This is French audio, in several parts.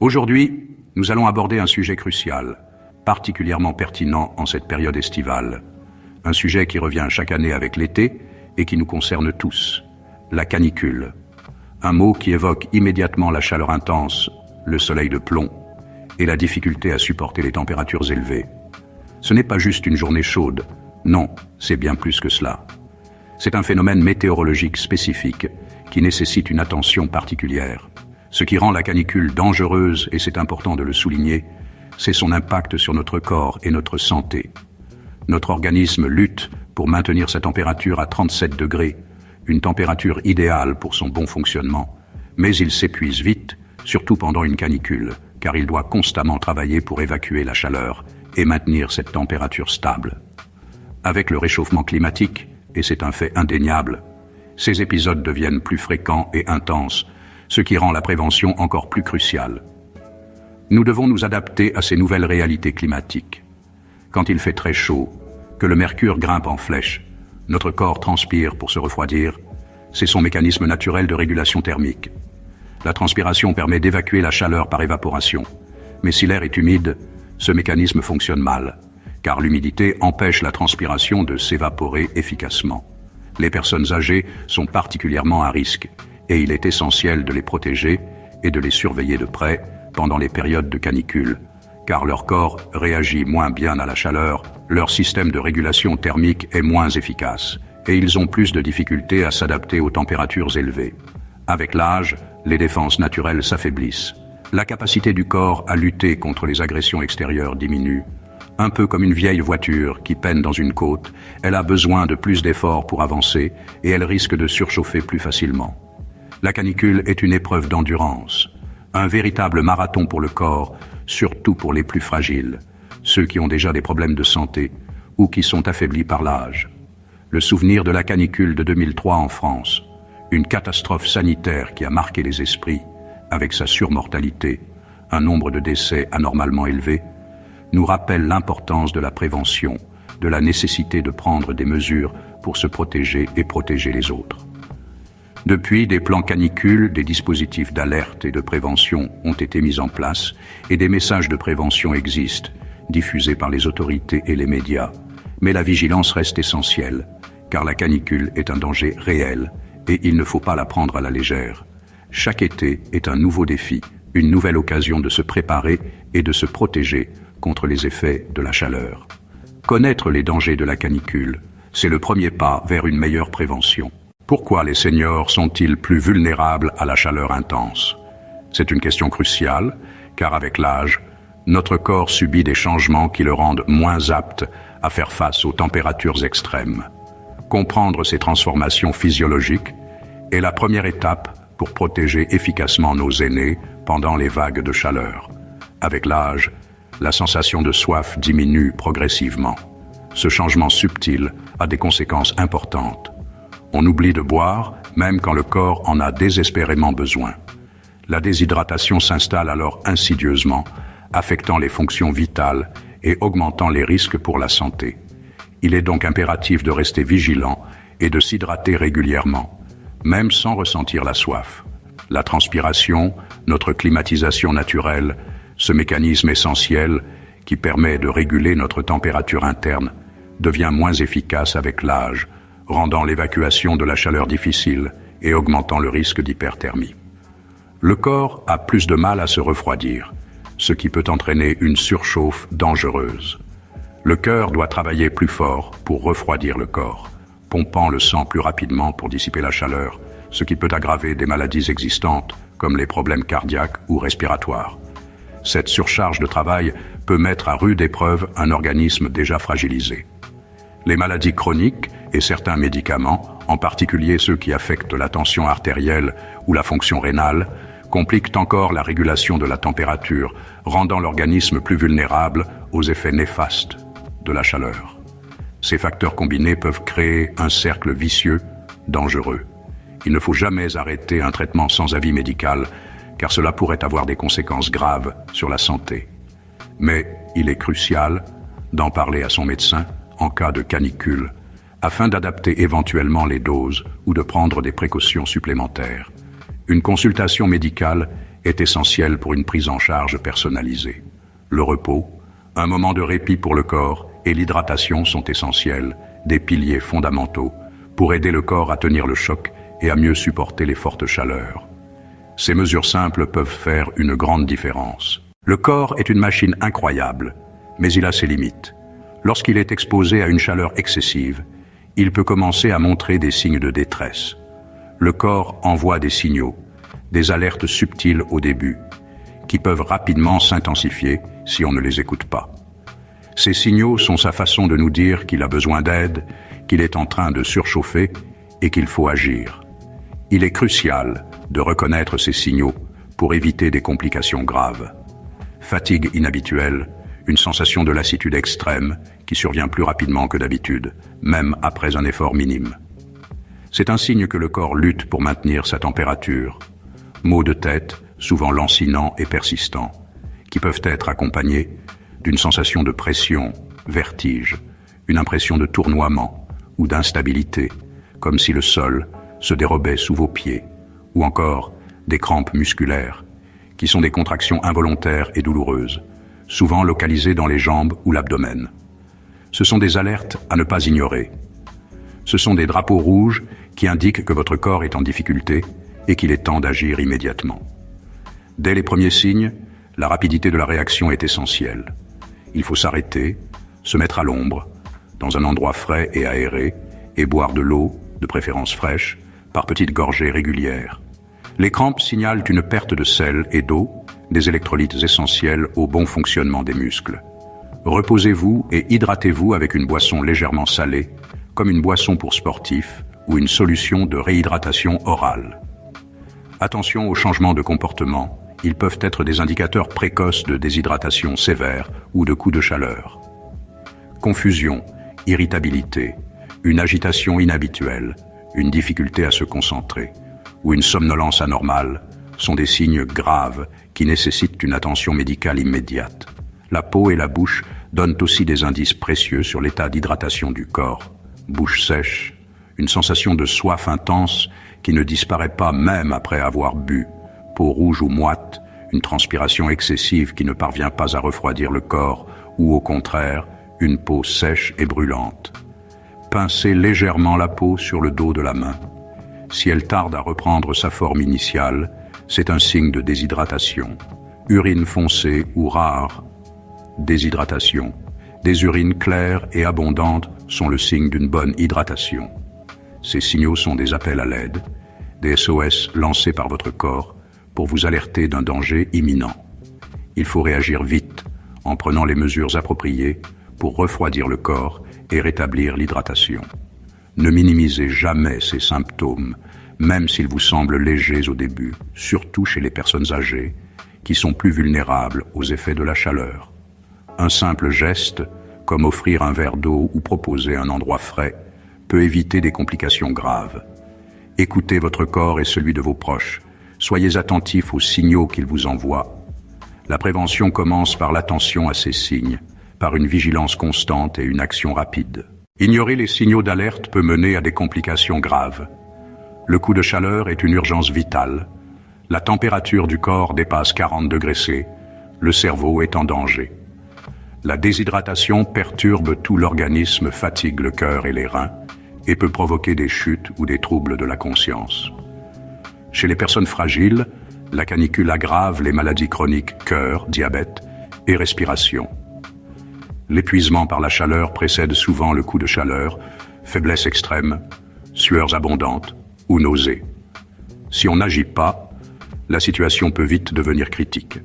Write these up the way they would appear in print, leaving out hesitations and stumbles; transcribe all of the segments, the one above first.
Aujourd'hui, nous allons aborder un sujet crucial, particulièrement pertinent en cette période estivale. Un sujet qui revient chaque année avec l'été et qui nous concerne tous, la canicule. Un mot qui évoque immédiatement la chaleur intense, le soleil de plomb et la difficulté à supporter les températures élevées. Ce n'est pas juste une journée chaude, non, c'est bien plus que cela. C'est un phénomène météorologique spécifique qui nécessite une attention particulière. Ce qui rend la canicule dangereuse, et c'est important de le souligner, c'est son impact sur notre corps et notre santé. Notre organisme lutte pour maintenir sa température à 37 degrés, une température idéale pour son bon fonctionnement, mais il s'épuise vite, surtout pendant une canicule, car il doit constamment travailler pour évacuer la chaleur et maintenir cette température stable. Avec le réchauffement climatique, et c'est un fait indéniable, ces épisodes deviennent plus fréquents et intenses, ce qui rend la prévention encore plus cruciale. Nous devons nous adapter à ces nouvelles réalités climatiques. Quand il fait très chaud, que le mercure grimpe en flèche, notre corps transpire pour se refroidir, c'est son mécanisme naturel de régulation thermique. La transpiration permet d'évacuer la chaleur par évaporation. Mais si l'air est humide, ce mécanisme fonctionne mal, car l'humidité empêche la transpiration de s'évaporer efficacement. Les personnes âgées sont particulièrement à risque, et il est essentiel de les protéger et de les surveiller de près pendant les périodes de canicule, car leur corps réagit moins bien à la chaleur, leur système de régulation thermique est moins efficace, et ils ont plus de difficultés à s'adapter aux températures élevées. Avec l'âge, les défenses naturelles s'affaiblissent. La capacité du corps à lutter contre les agressions extérieures diminue. Un peu comme une vieille voiture qui peine dans une côte, elle a besoin de plus d'efforts pour avancer et elle risque de surchauffer plus facilement. La canicule est une épreuve d'endurance, un véritable marathon pour le corps, surtout pour les plus fragiles, ceux qui ont déjà des problèmes de santé ou qui sont affaiblis par l'âge. Le souvenir de la canicule de 2003 en France, une catastrophe sanitaire qui a marqué les esprits, avec sa surmortalité, un nombre de décès anormalement élevé, nous rappelle l'importance de la prévention, de la nécessité de prendre des mesures pour se protéger et protéger les autres. Depuis, des plans canicules, des dispositifs d'alerte et de prévention ont été mis en place et des messages de prévention existent, diffusés par les autorités et les médias. Mais la vigilance reste essentielle, car la canicule est un danger réel et il ne faut pas la prendre à la légère. Chaque été est un nouveau défi, une nouvelle occasion de se préparer et de se protéger contre les effets de la chaleur. Connaître les dangers de la canicule, c'est le premier pas vers une meilleure prévention. Pourquoi les seniors sont-ils plus vulnérables à la chaleur intense? C'est une question cruciale, car avec l'âge, notre corps subit des changements qui le rendent moins apte à faire face aux températures extrêmes. Comprendre ces transformations physiologiques est la première étape pour protéger efficacement nos aînés pendant les vagues de chaleur. Avec l'âge, la sensation de soif diminue progressivement. Ce changement subtil a des conséquences importantes. On oublie de boire, même quand le corps en a désespérément besoin. La déshydratation s'installe alors insidieusement, affectant les fonctions vitales et augmentant les risques pour la santé. Il est donc impératif de rester vigilant et de s'hydrater régulièrement, même sans ressentir la soif. La transpiration, notre climatisation naturelle, ce mécanisme essentiel qui permet de réguler notre température interne, devient moins efficace avec l'âge, rendant l'évacuation de la chaleur difficile et augmentant le risque d'hyperthermie. Le corps a plus de mal à se refroidir, ce qui peut entraîner une surchauffe dangereuse. Le cœur doit travailler plus fort pour refroidir le corps, pompant le sang plus rapidement pour dissiper la chaleur, ce qui peut aggraver des maladies existantes comme les problèmes cardiaques ou respiratoires. Cette surcharge de travail peut mettre à rude épreuve un organisme déjà fragilisé. Les maladies chroniques et certains médicaments, en particulier ceux qui affectent la tension artérielle ou la fonction rénale, compliquent encore la régulation de la température, rendant l'organisme plus vulnérable aux effets néfastes de la chaleur. Ces facteurs combinés peuvent créer un cercle vicieux, dangereux. Il ne faut jamais arrêter un traitement sans avis médical, car cela pourrait avoir des conséquences graves sur la santé. Mais il est crucial d'en parler à son médecin en cas de canicule, afin d'adapter éventuellement les doses ou de prendre des précautions supplémentaires. Une consultation médicale est essentiel pour une prise en charge personnalisée. Le repos, un moment de répit pour le corps et l'hydratation sont essentiels, des piliers fondamentaux, pour aider le corps à tenir le choc et à mieux supporter les fortes chaleurs. Ces mesures simples peuvent faire une grande différence. Le corps est une machine incroyable, mais il a ses limites. Lorsqu'il est exposé à une chaleur excessive, il peut commencer à montrer des signes de détresse. Le corps envoie des signaux, des alertes subtiles au début, qui peuvent rapidement s'intensifier si on ne les écoute pas. Ces signaux sont sa façon de nous dire qu'il a besoin d'aide, qu'il est en train de surchauffer et qu'il faut agir. Il est crucial de reconnaître ces signaux pour éviter des complications graves. Fatigue inhabituelle, une sensation de lassitude extrême qui survient plus rapidement que d'habitude, même après un effort minime. C'est un signe que le corps lutte pour maintenir sa température. Maux de tête, souvent lancinants et persistants, qui peuvent être accompagnés d'une sensation de pression, vertige, une impression de tournoiement ou d'instabilité, comme si le sol se dérobait sous vos pieds, ou encore des crampes musculaires, qui sont des contractions involontaires et douloureuses, souvent localisées dans les jambes ou l'abdomen. Ce sont des alertes à ne pas ignorer. Ce sont des drapeaux rouges qui indiquent que votre corps est en difficulté et qu'il est temps d'agir immédiatement. Dès les premiers signes, la rapidité de la réaction est essentielle. Il faut s'arrêter, se mettre à l'ombre, dans un endroit frais et aéré, et boire de l'eau, de préférence fraîche, par petites gorgées régulières. Les crampes signalent une perte de sel et d'eau, des électrolytes essentiels au bon fonctionnement des muscles. Reposez-vous et hydratez-vous avec une boisson légèrement salée, comme une boisson pour sportifs ou une solution de réhydratation orale. Attention aux changements de comportement, ils peuvent être des indicateurs précoces de déshydratation sévère ou de coups de chaleur. Confusion, irritabilité, une agitation inhabituelle, une difficulté à se concentrer ou une somnolence anormale sont des signes graves qui nécessitent une attention médicale immédiate. La peau et la bouche donnent aussi des indices précieux sur l'état d'hydratation du corps. Bouche sèche, une sensation de soif intense qui ne disparaît pas même après avoir bu, peau rouge ou moite, une transpiration excessive qui ne parvient pas à refroidir le corps ou au contraire, une peau sèche et brûlante. Pincez légèrement la peau sur le dos de la main. Si elle tarde à reprendre sa forme initiale, c'est un signe de déshydratation. Urine foncée ou rare, déshydratation. Des urines claires et abondantes sont le signe d'une bonne hydratation. Ces signaux sont des appels à l'aide, des SOS lancés par votre corps pour vous alerter d'un danger imminent. Il faut réagir vite en prenant les mesures appropriées pour refroidir le corps et rétablir l'hydratation. Ne minimisez jamais ces symptômes, même s'ils vous semblent légers au début, surtout chez les personnes âgées, qui sont plus vulnérables aux effets de la chaleur. Un simple geste, comme offrir un verre d'eau ou proposer un endroit frais, peut éviter des complications graves. Écoutez votre corps et celui de vos proches. Soyez attentifs aux signaux qu'ils vous envoient. La prévention commence par l'attention à ces signes, par une vigilance constante et une action rapide. Ignorer les signaux d'alerte peut mener à des complications graves. Le coup de chaleur est une urgence vitale. La température du corps dépasse 40 degrés C. Le cerveau est en danger. La déshydratation perturbe tout l'organisme, fatigue le cœur et les reins et peut provoquer des chutes ou des troubles de la conscience. Chez les personnes fragiles, la canicule aggrave les maladies chroniques cœur, diabète et respiration. L'épuisement par la chaleur précède souvent le coup de chaleur, faiblesse extrême, sueurs abondantes ou nausées. Si on n'agit pas, la situation peut vite devenir critique.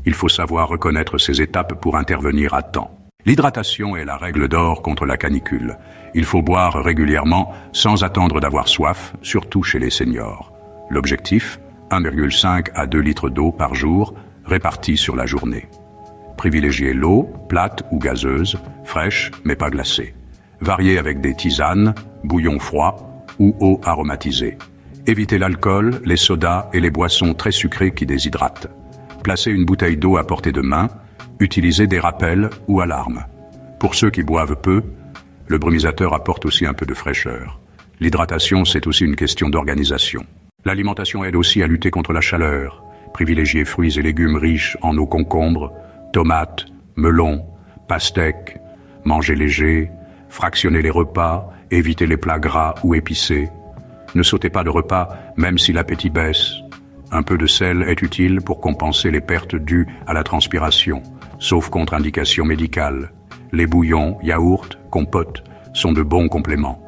Il faut savoir reconnaître ces étapes pour intervenir à temps. L'hydratation est la règle d'or contre la canicule. Il faut boire régulièrement sans attendre d'avoir soif, surtout chez les seniors. L'objectif, 1,5 à 2 litres d'eau par jour, répartis sur la journée. Privilégiez l'eau, plate ou gazeuse, fraîche mais pas glacée. Variez avec des tisanes, bouillon froid ou eau aromatisée. Évitez l'alcool, les sodas et les boissons très sucrées qui déshydratent. Placez une bouteille d'eau à portée de main. Utilisez des rappels ou alarmes. Pour ceux qui boivent peu, le brumisateur apporte aussi un peu de fraîcheur. L'hydratation, c'est aussi une question d'organisation. L'alimentation aide aussi à lutter contre la chaleur. Privilégiez fruits et légumes riches en eau concombre, tomates, melons, pastèques. Mangez léger, fractionnez les repas, évitez les plats gras ou épicés. Ne sautez pas de repas, même si l'appétit baisse. Un peu de sel est utile pour compenser les pertes dues à la transpiration, sauf contre indication médicale. Les bouillons, yaourts, compotes sont de bons compléments.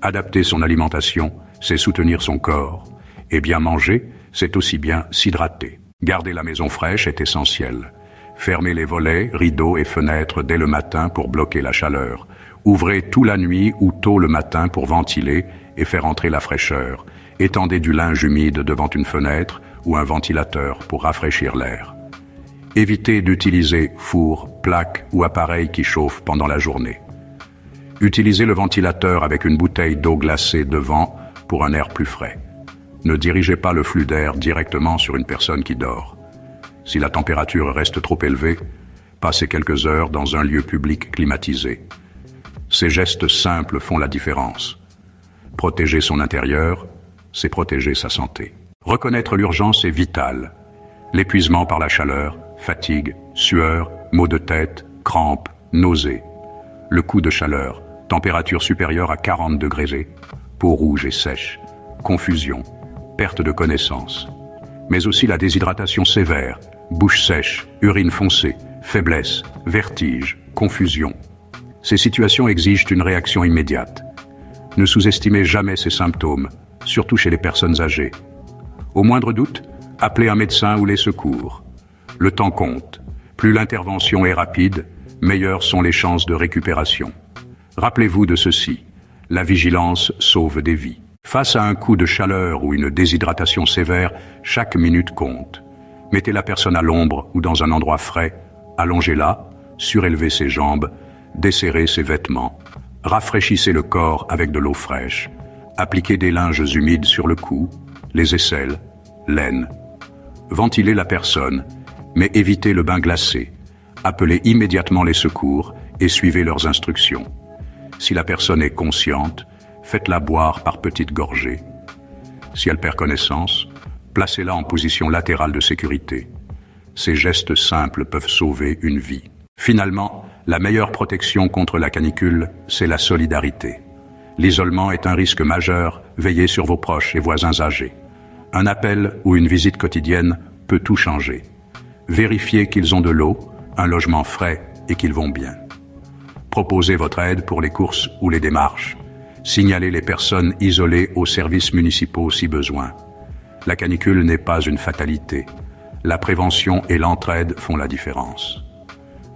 Adapter son alimentation, c'est soutenir son corps. Et bien manger, c'est aussi bien s'hydrater. Garder la maison fraîche est essentiel. Fermez les volets, rideaux et fenêtres dès le matin pour bloquer la chaleur. Ouvrez tout la nuit ou tôt le matin pour ventiler et faire entrer la fraîcheur. Étendez du linge humide devant une fenêtre ou un ventilateur pour rafraîchir l'air. Évitez d'utiliser four, plaque ou appareil qui chauffe pendant la journée. Utilisez le ventilateur avec une bouteille d'eau glacée devant pour un air plus frais. Ne dirigez pas le flux d'air directement sur une personne qui dort. Si la température reste trop élevée, passez quelques heures dans un lieu public climatisé. Ces gestes simples font la différence. Protéger son intérieur, c'est protéger sa santé. Reconnaître l'urgence est vital. L'épuisement par la chaleur, fatigue, sueur, maux de tête, crampes, nausées. Le coup de chaleur, température supérieure à 40 degrés, peau rouge et sèche, confusion, perte de connaissance. Mais aussi la déshydratation sévère, bouche sèche, urine foncée, faiblesse, vertige, confusion. Ces situations exigent une réaction immédiate. Ne sous-estimez jamais ces symptômes, surtout chez les personnes âgées. Au moindre doute, appelez un médecin ou les secours. Le temps compte. Plus l'intervention est rapide, meilleures sont les chances de récupération. Rappelez-vous de ceci, la vigilance sauve des vies. Face à un coup de chaleur ou une déshydratation sévère, chaque minute compte. Mettez la personne à l'ombre ou dans un endroit frais, allongez-la, surélevez ses jambes, desserrez ses vêtements, rafraîchissez le corps avec de l'eau fraîche, appliquez des linges humides sur le cou, les aisselles, l'aine. Ventilez la personne, mais évitez le bain glacé. Appelez immédiatement les secours et suivez leurs instructions. Si la personne est consciente, faites-la boire par petites gorgées. Si elle perd connaissance, placez-la en position latérale de sécurité. Ces gestes simples peuvent sauver une vie. Finalement, la meilleure protection contre la canicule, c'est la solidarité. L'isolement est un risque majeur, veillez sur vos proches et voisins âgés. Un appel ou une visite quotidienne peut tout changer. Vérifiez qu'ils ont de l'eau, un logement frais et qu'ils vont bien. Proposez votre aide pour les courses ou les démarches. Signalez les personnes isolées aux services municipaux si besoin. La canicule n'est pas une fatalité. La prévention et l'entraide font la différence.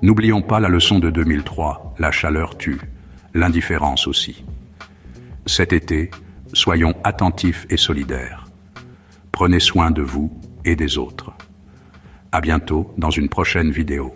N'oublions pas la leçon de 2003, la chaleur tue, l'indifférence aussi. Cet été, soyons attentifs et solidaires. Prenez soin de vous et des autres. À bientôt dans une prochaine vidéo.